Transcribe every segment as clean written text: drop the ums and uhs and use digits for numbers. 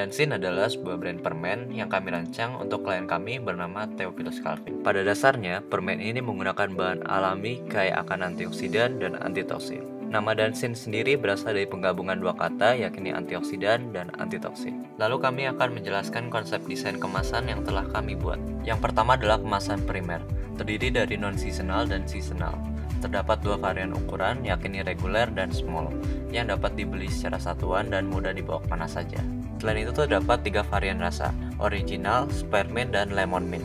Dansin adalah sebuah brand permen yang kami rancang untuk klien kami bernama Theophilus Calvin. Pada dasarnya, permen ini menggunakan bahan alami kaya akan antioksidan dan antitoksin. Nama Dansin sendiri berasal dari penggabungan dua kata, yakni antioksidan dan antitoksin. Lalu kami akan menjelaskan konsep desain kemasan yang telah kami buat. Yang pertama adalah kemasan primer, terdiri dari non-seasonal dan seasonal. Terdapat dua varian ukuran, yakni reguler dan small, yang dapat dibeli secara satuan dan mudah dibawa kemana saja. Selain itu terdapat 3 varian rasa, original, spearmint, dan lemon mint.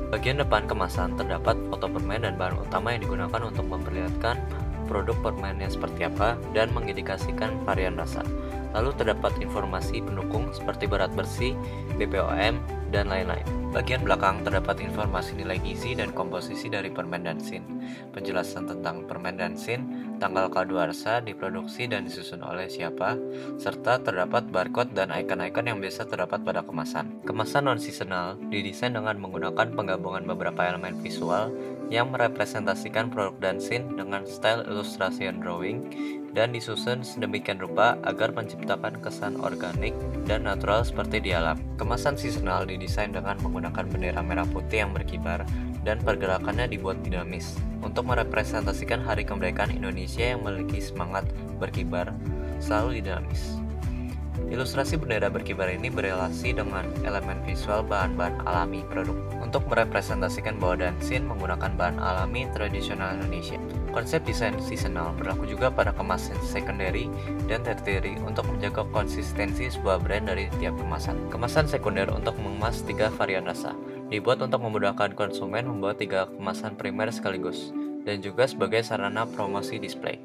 Bagian depan kemasan terdapat foto permen dan bahan utama yang digunakan untuk memperlihatkan produk permennya seperti apa dan mengindikasikan varian rasa. Lalu terdapat informasi pendukung seperti berat bersih, BPOM, dan lain-lain. Bagian belakang terdapat informasi nilai gizi dan komposisi dari permen Dansin, penjelasan tentang permen Dansin, tanggal kadaluarsa, diproduksi dan disusun oleh siapa, serta terdapat barcode dan icon-icon yang biasa terdapat pada kemasan. Kemasan non-seasonal didesain dengan menggunakan penggabungan beberapa elemen visual yang merepresentasikan produk Dansin dengan style ilustrasi and drawing dan disusun sedemikian rupa agar menciptakan kesan organik dan natural seperti di alam. Kemasan seasonal didesain dengan menggunakan bendera merah putih yang berkibar dan pergerakannya dibuat dinamis untuk merepresentasikan Hari Kemerdekaan Indonesia yang memiliki semangat berkibar selalu dinamis. Ilustrasi bendera berkibar ini berelasi dengan elemen visual bahan-bahan alami produk untuk merepresentasikan bahwa Dansin menggunakan bahan alami tradisional Indonesia. Konsep desain seasonal berlaku juga pada kemasan secondary dan tertiary untuk menjaga konsistensi sebuah brand dari tiap kemasan. Kemasan sekunder untuk mengemas 3 varian rasa, dibuat untuk memudahkan konsumen membawa 3 kemasan primer sekaligus, dan juga sebagai sarana promosi display.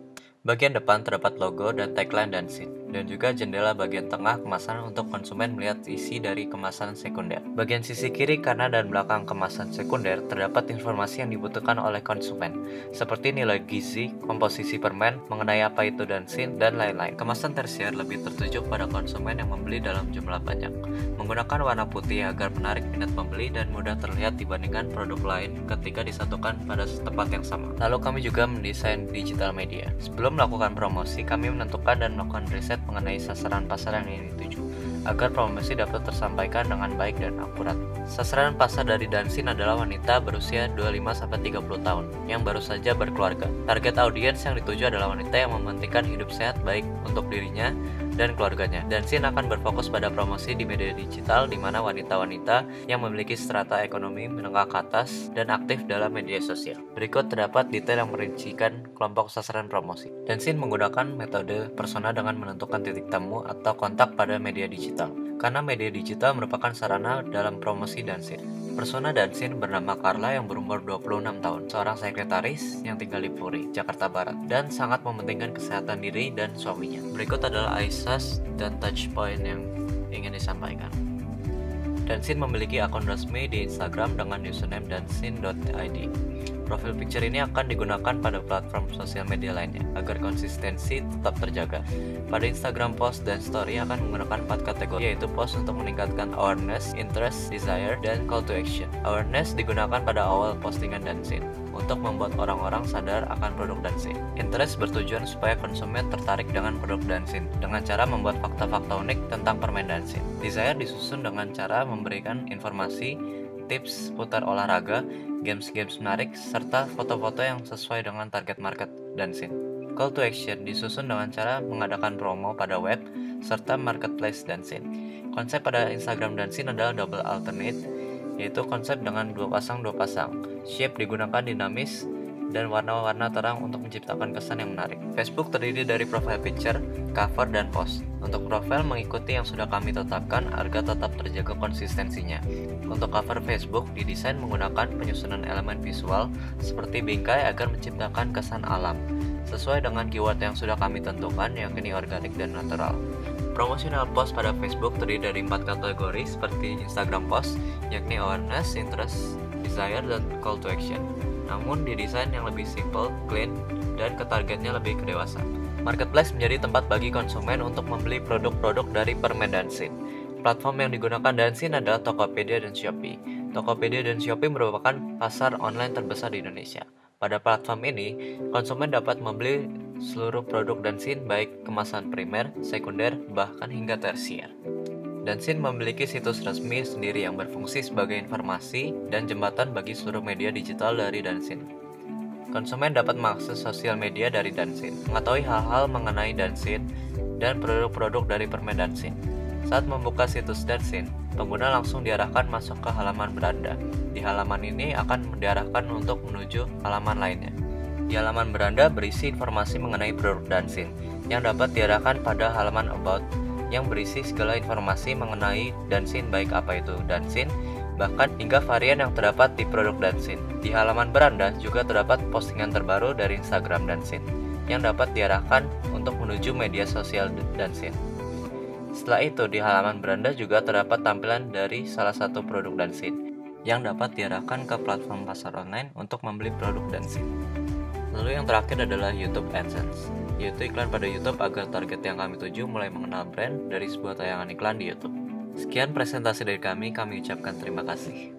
Bagian depan terdapat logo dan tagline Dansin, dan juga jendela bagian tengah kemasan untuk konsumen melihat isi dari kemasan sekunder. Bagian sisi kiri, kanan, dan belakang kemasan sekunder terdapat informasi yang dibutuhkan oleh konsumen, seperti nilai gizi, komposisi permen, mengenai apa itu Dansin, dan lain-lain. Kemasan tersier lebih tertuju pada konsumen yang membeli dalam jumlah banyak, menggunakan warna putih agar menarik minat pembeli dan mudah terlihat dibandingkan produk lain ketika disatukan pada tempat yang sama. Lalu kami juga mendesain digital media. Sebelum melakukan promosi, kami menentukan dan melakukan riset mengenai sasaran pasar yang ingin dituju, agar promosi dapat tersampaikan dengan baik dan akurat. Sasaran pasar dari Dansin adalah wanita berusia 25-30 tahun yang baru saja berkeluarga. Target audiens yang dituju adalah wanita yang mementingkan hidup sehat baik untuk dirinya dan keluarganya. Dansin akan berfokus pada promosi di media digital di mana wanita-wanita yang memiliki strata ekonomi menengah ke atas dan aktif dalam media sosial. Berikut terdapat detail yang merincikan kelompok sasaran promosi. Dansin menggunakan metode persona dengan menentukan titik temu atau kontak pada media digital, karena media digital merupakan sarana dalam promosi Dansin. Persona Dansin bernama Carla yang berumur 26 tahun, seorang sekretaris yang tinggal di Puri, Jakarta Barat, dan sangat mementingkan kesehatan diri dan suaminya. Berikut adalah ISAS dan touchpoint yang ingin disampaikan. Dansin memiliki akun resmi di Instagram dengan username dansin.id. Profil picture ini akan digunakan pada platform sosial media lainnya agar konsistensi tetap terjaga. Pada Instagram post dan story akan menggunakan 4 kategori, yaitu post untuk meningkatkan awareness, interest, desire, dan call to action. Awareness digunakan pada awal postingan Dansin untuk membuat orang-orang sadar akan produk Dansin. Interest bertujuan supaya konsumen tertarik dengan produk Dansin dengan cara membuat fakta-fakta unik tentang permen Dansin. Desire disusun dengan cara memberikan informasi, tips seputar olahraga, games-games menarik, serta foto-foto yang sesuai dengan target market Dansin. Call to action disusun dengan cara mengadakan promo pada web, serta marketplace Dansin. Konsep pada Instagram Dansin adalah double alternate, yaitu konsep dengan 2 pasang. Shape digunakan dinamis dan warna-warna terang untuk menciptakan kesan yang menarik. Facebook terdiri dari profile picture, cover, dan post. Untuk profile mengikuti yang sudah kami tetapkan agar tetap terjaga konsistensinya. Untuk cover Facebook didesain menggunakan penyusunan elemen visual seperti bingkai agar menciptakan kesan alam, sesuai dengan keyword yang sudah kami tentukan, yakni organik dan natural. Promotional post pada Facebook terdiri dari 4 kategori seperti Instagram post, yakni awareness, interest, desire, dan call to action. Namun didesain yang lebih simple, clean, dan ketargetnya lebih kedewasa. Marketplace menjadi tempat bagi konsumen untuk membeli produk-produk dari permen Dansin. Platform yang digunakan Dansin adalah Tokopedia dan Shopee. Tokopedia dan Shopee merupakan pasar online terbesar di Indonesia. Pada platform ini, konsumen dapat membeli seluruh produk Dansin baik kemasan primer, sekunder, bahkan hingga tersier. Dansin memiliki situs resmi sendiri yang berfungsi sebagai informasi dan jembatan bagi seluruh media digital dari Dansin. Konsumen dapat mengakses sosial media dari Dansin, mengetahui hal-hal mengenai Dansin, dan produk-produk dari permen Dansin. Saat membuka situs Dansin, pengguna langsung diarahkan masuk ke halaman beranda. Di halaman ini akan diarahkan untuk menuju halaman lainnya. Di halaman beranda berisi informasi mengenai produk Dansin, yang dapat diarahkan pada halaman About, yang berisi segala informasi mengenai Dansin, baik apa itu Dansin, bahkan hingga varian yang terdapat di produk Dansin. Di halaman beranda juga terdapat postingan terbaru dari Instagram Dansin, yang dapat diarahkan untuk menuju media sosial Dansin. Setelah itu, di halaman beranda juga terdapat tampilan dari salah satu produk Dansin, yang dapat diarahkan ke platform pasar online untuk membeli produk Dansin. Lalu yang terakhir adalah YouTube AdSense, yaitu iklan pada YouTube agar target yang kami tuju mulai mengenal brand dari sebuah tayangan iklan di YouTube. Sekian presentasi dari kami ucapkan terima kasih.